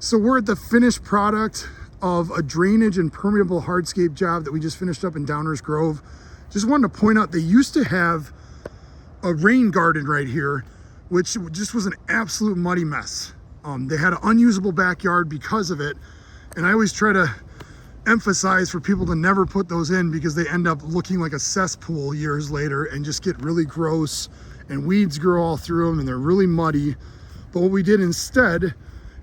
So we're at the finished product of a drainage and permeable hardscape job that we just finished up in Downers Grove. Just wanted to point out, they used to have a rain garden right here, which just was an absolute muddy mess. They had an unusable backyard because of it. And I always try to emphasize for people to never put those in because they end up looking like a cesspool years later and just get really gross and weeds grow all through them and they're really muddy. But what we did instead,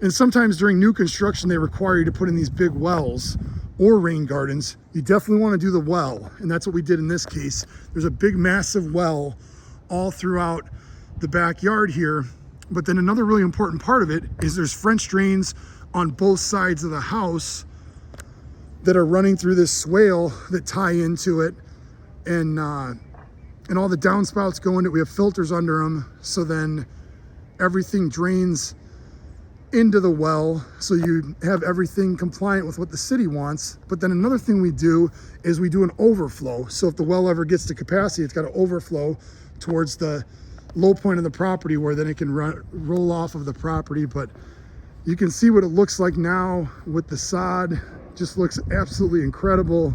and sometimes during new construction, they require you to put in these big wells or rain gardens. You definitely want to do the well. And that's what we did in this case. There's a big, massive well all throughout the backyard here. But then another really important part of it is there's French drains on both sides of the house that are running through this swale that tie into it. And all the downspouts go into it. We have filters under them. So then everything drains into the well, so you have everything compliant with what the city wants. But then another thing we do is we do an overflow. So if the well ever gets to capacity, it's got to overflow towards the low point of the property where then it can roll off of the property. But you can see what it looks like now with the sod. Just looks absolutely incredible.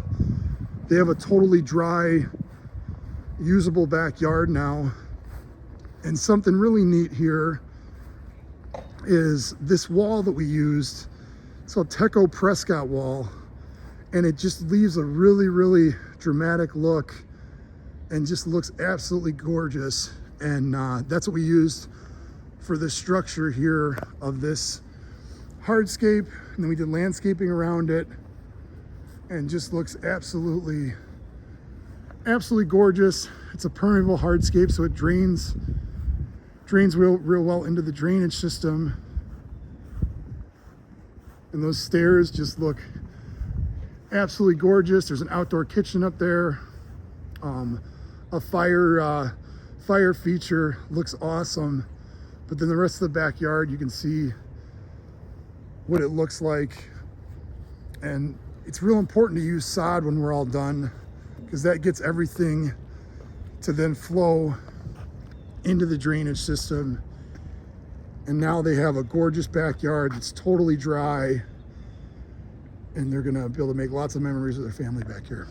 They have a totally dry, usable backyard now. And something really neat here is this wall that we used. It's called Teco Prescott wall, and it just leaves a really, really dramatic look and just looks absolutely gorgeous. And that's what we used for the structure here of this hardscape. And then we did landscaping around it and just looks absolutely gorgeous. It's a permeable hardscape, so it drains real well into the drainage system. And those stairs just look absolutely gorgeous. There's an outdoor kitchen up there. A fire feature looks awesome. But then the rest of the backyard, you can see what it looks like. And it's real important to use sod when we're all done, because that gets everything to then flow into the drainage system. And now they have a gorgeous backyard that's totally dry, and they're gonna be able to make lots of memories with their family back here.